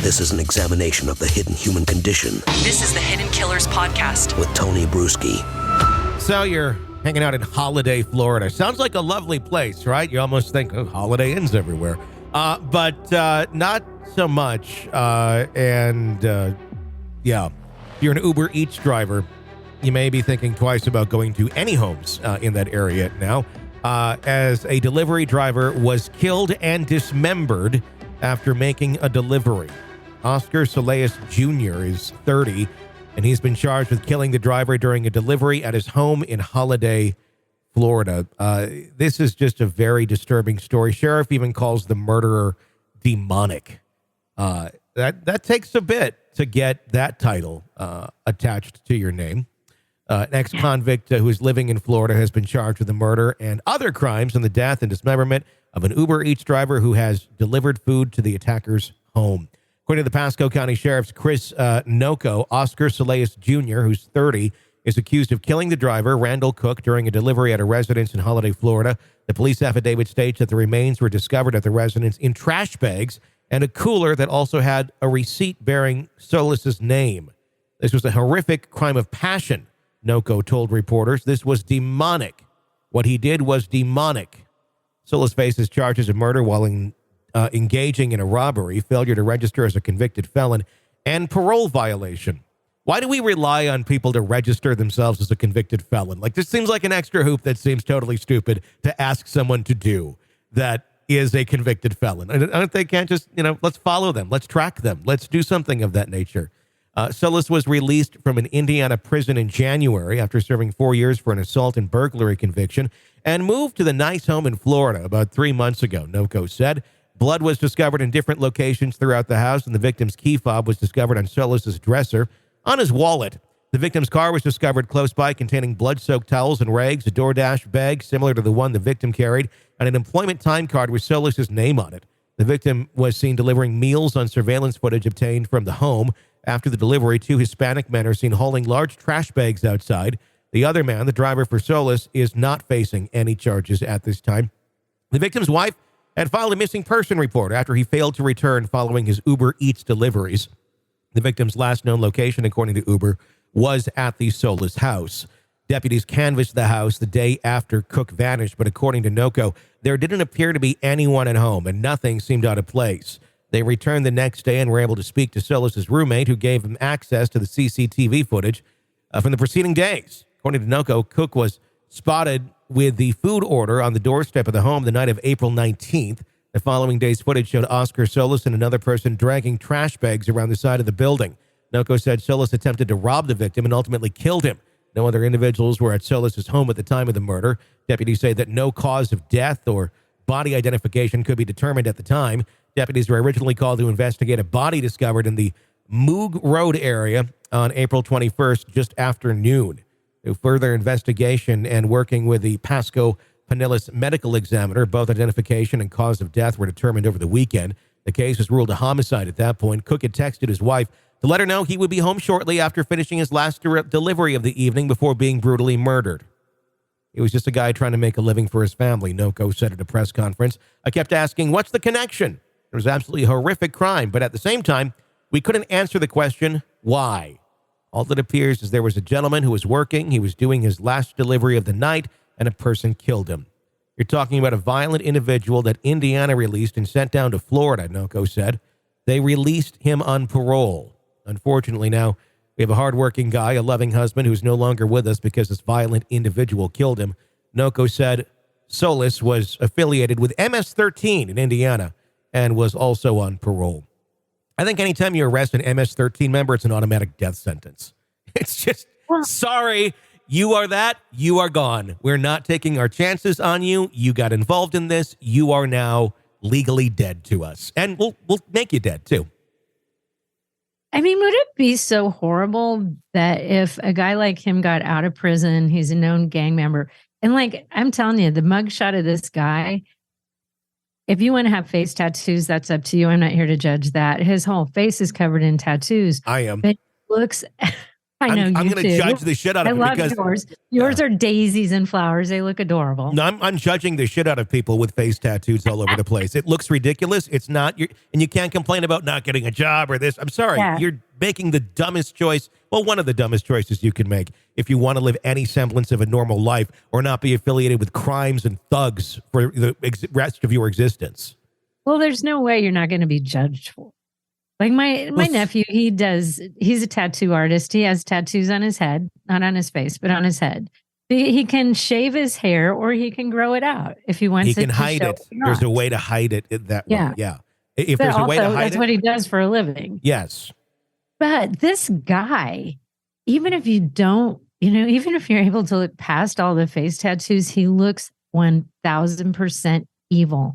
This is an examination of the hidden human condition. This is the Hidden Killers Podcast with Tony Bruschi. So you're hanging out in Holiday, Florida. Sounds like a lovely place, right? You almost think, oh, Holiday Inns everywhere. But not so much. Yeah, if you're an Uber Eats driver, you may be thinking twice about going to any homes in that area now, as a delivery driver was killed and dismembered after making a delivery. Oscar Solis Jr. is 30, and he's been charged with killing the driver during a delivery at his home in Holiday, Florida. This is just a very disturbing story. Sheriff even calls the murderer demonic. That takes a bit to get that title attached to your name. An ex-convict who is living in Florida has been charged with the murder and other crimes in the death and dismemberment of an Uber Eats driver who has delivered food to the attacker's home. According to the Pasco County Sheriff's Chris Noco, Oscar Solis Jr., who's 30, is accused of killing the driver, Randall Cooke, during a delivery at a residence in Holiday, Florida. The police affidavit states that the remains were discovered at the residence in trash bags and a cooler that also had a receipt bearing Solis's name. This was a horrific crime of passion, Noco told reporters. This was demonic. What he did was demonic. Solis faces charges of murder while engaging in a robbery, failure to register as a convicted felon, and parole violation. Why do we rely on people to register themselves as a convicted felon? Like, this seems like an extra hoop that seems totally stupid to ask someone to do that is a convicted felon. And they can't just, let's follow them. Let's track them. Let's do something of that nature. Solis was released from an Indiana prison in January after serving 4 years for an assault and burglary conviction and moved to the nice home in Florida about 3 months ago, Noco said. Blood was discovered in different locations throughout the house, and the victim's key fob was discovered on Solis's dresser. On his wallet, the victim's car was discovered close by containing blood-soaked towels and rags, a DoorDash bag similar to the one the victim carried, and an employment time card with Solis's name on it. The victim was seen delivering meals on surveillance footage obtained from the home. After the delivery, 2 Hispanic men are seen hauling large trash bags outside. The other man, the driver for Solis, is not facing any charges at this time. The victim's wife had filed a missing person report after he failed to return following his Uber Eats deliveries. The victim's last known location, according to Uber, was at the Solis house. Deputies canvassed the house the day after Cooke vanished, but according to Noco, there didn't appear to be anyone at home and nothing seemed out of place. They returned the next day and were able to speak to Solis's roommate, who gave him access to the CCTV footage from the preceding days. According to Noco, Cooke was spotted with the food order on the doorstep of the home the night of April 19th. The following day's footage showed Oscar Solis and another person dragging trash bags around the side of the building. Noco said Solis attempted to rob the victim and ultimately killed him. No other individuals were at Solis's home at the time of the murder. Deputies say that no cause of death or body identification could be determined at the time. Deputies were originally called to investigate a body discovered in the Moog Road area on April 21st, just after noon. Through further investigation and working with the Pasco Pinellas medical examiner, both identification and cause of death were determined over the weekend. The case was ruled a homicide at that point. Cooke had texted his wife to let her know he would be home shortly after finishing his last delivery of the evening before being brutally murdered. He was just a guy trying to make a living for his family, Noco said at a press conference. I kept asking, what's the connection? It was absolutely a horrific crime, but at the same time, we couldn't answer the question, why? All that appears is there was a gentleman who was working, he was doing his last delivery of the night, and a person killed him. You're talking about a violent individual that Indiana released and sent down to Florida, Noco said. They released him on parole. Unfortunately, now we have a hardworking guy, a loving husband who's no longer with us because this violent individual killed him. Noco said Solis was affiliated with MS-13 in Indiana and was also on parole. I think anytime you arrest an MS-13 member, it's an automatic death sentence. It's just, sorry, you are that, you are gone. We're not taking our chances on you. You got involved in this. You are now legally dead to us. And we'll make you dead, too. I mean, would it be so horrible that if a guy like him got out of prison, he's a known gang member, and like, I'm telling you, the mugshot of this guy, if you want to have face tattoos, that's up to you. I'm not here to judge that. His whole face is covered in tattoos. I am. But he looks I know I'm you going to do. judge the shit out I of it love because yours. Yours are daisies and flowers. They look adorable. no, I'm judging the shit out of people with face tattoos all over the place. It looks ridiculous. It's not, and you can't complain about not getting a job or this. I'm sorry. Yeah. You're making the dumbest choice. Well, one of the dumbest choices you can make if you want to live any semblance of a normal life or not be affiliated with crimes and thugs for the rest of your existence. Well, there's no way you're not going to be judged for. Like my nephew, he's a tattoo artist. He has tattoos on his head, not on his face, but on his head. He can shave his hair or he can grow it out if he wants. He can hide it. There's a way to hide it that way. Yeah. If but there's a way to hide that's it. what he does for a living. Yes. But this guy, even if you don't, even if you're able to look past all the face tattoos, he looks 1000% evil.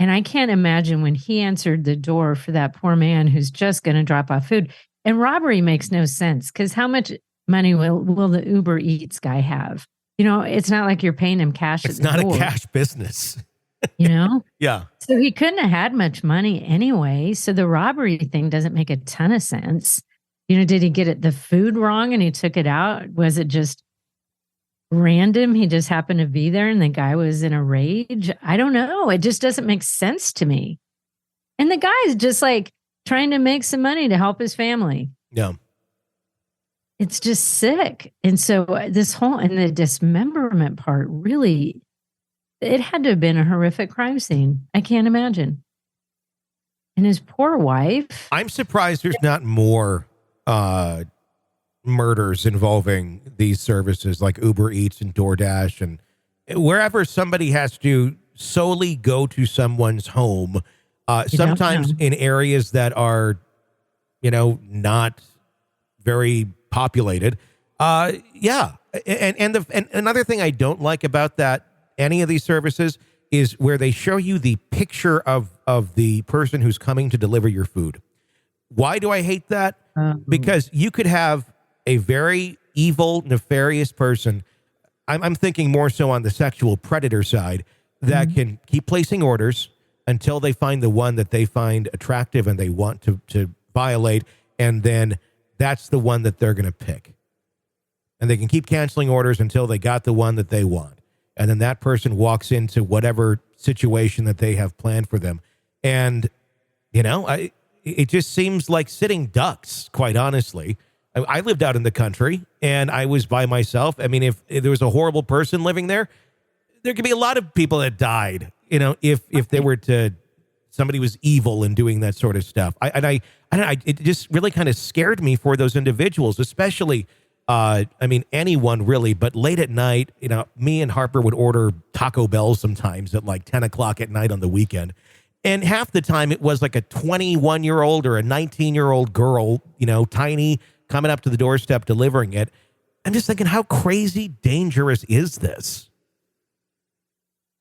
And I can't imagine when he answered the door for that poor man who's just going to drop off food. And robbery makes no sense because how much money will the Uber Eats guy have? It's not like you're paying him cash. It's not a cash business. Yeah. So he couldn't have had much money anyway. So the robbery thing doesn't make a ton of sense. Did he get the food wrong and he took it out? Was it just random? He just happened to be there and the guy was in a rage. I don't know. It just doesn't make sense to me. And the guy's just like trying to make some money to help his family. Yeah. It's just sick. And so the dismemberment part really, it had to have been a horrific crime scene. I can't imagine. And his poor wife. I'm surprised there's not more murders involving these services like Uber Eats and DoorDash and wherever somebody has to solely go to someone's home, sometimes in areas that are, not very populated. Yeah. And another thing I don't like about that, any of these services is where they show you the picture of the person who's coming to deliver your food. Why do I hate that? Because you could have a very evil, nefarious person. I'm thinking more so on the sexual predator side that can keep placing orders until they find the one that they find attractive and they want to violate. And then that's the one that they're going to pick. And they can keep canceling orders until they got the one that they want. And then that person walks into whatever situation that they have planned for them. And, it just seems like sitting ducks, quite honestly. I lived out in the country and I was by myself. I mean, if there was a horrible person living there, there could be a lot of people that died, if they were somebody was evil in doing that sort of stuff. It just really kind of scared me for those individuals, especially, anyone really, but late at night, me and Harper would order Taco Bell sometimes at like 10 o'clock at night on the weekend. And half the time it was like a 21-year-old or a 19-year-old girl, tiny, coming up to the doorstep, delivering it. I'm just thinking, how crazy dangerous is this?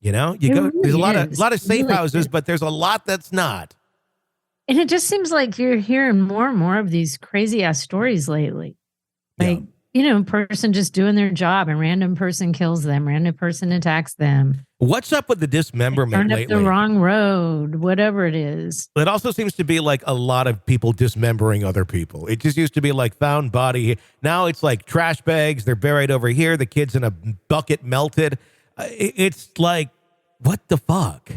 There's a lot of safe houses, but there's a lot that's not. And it just seems like you're hearing more and more of these crazy ass stories lately. Like, person just doing their job and random person kills them, random person attacks them. What's up with the dismemberment Turned lately? up the wrong road, whatever it is. It also seems to be like a lot of people dismembering other people. It just used to be like found body. Now it's like trash bags. They're buried over here. The kid's in a bucket melted. It's like, what the fuck?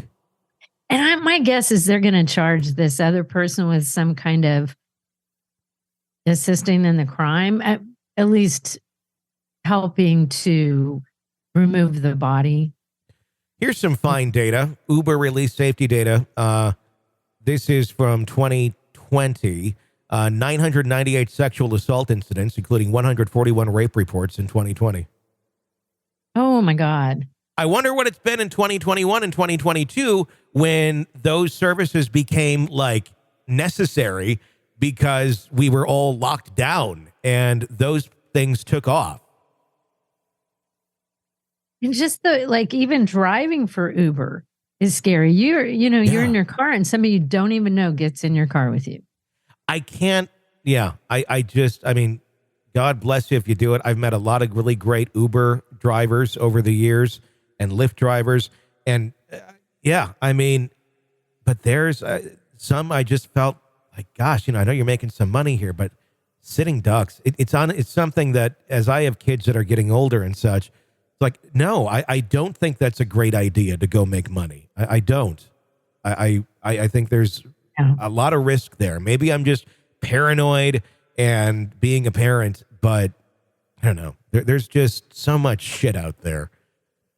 And my guess is they're going to charge this other person with some kind of assisting in the crime, at least helping to remove the body. Here's some fine data. Uber released safety data. This is from 2020. 998 sexual assault incidents, including 141 rape reports in 2020. Oh, my God. I wonder what it's been in 2021 and 2022 when those services became like necessary because we were all locked down and those things took off. And just even driving for Uber is scary. You're in your car and somebody you don't even know gets in your car with you. I can't. Yeah. I mean, God bless you if you do it. I've met a lot of really great Uber drivers over the years and Lyft drivers. And but there's some I just felt like, gosh, I know you're making some money here, but sitting ducks. It's something that as I have kids that are getting older and such, it's like, no, I don't think that's a great idea to go make money. I don't. I think there's a lot of risk there. Maybe I'm just paranoid and being a parent, but I don't know. There's just so much shit out there.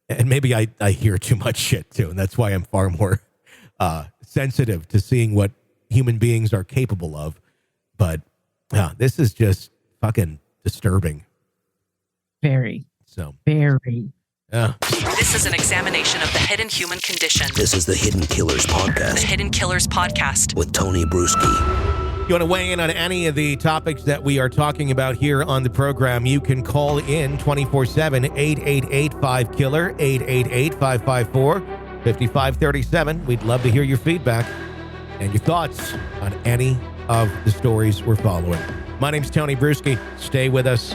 And maybe I hear too much shit too. And that's why I'm far more sensitive to seeing what human beings are capable of. But this is just fucking disturbing. Very. So. Very. This is an examination of the hidden human condition. This is the Hidden Killers Podcast. The Hidden Killers Podcast. With Tony Bruschi. You want to weigh in on any of the topics that we are talking about here on the program, you can call in 24/7, 888-5-KILLER, 888-554-5537. We'd love to hear your feedback and your thoughts on any of the stories we're following. My name's Tony Bruschi. Stay with us.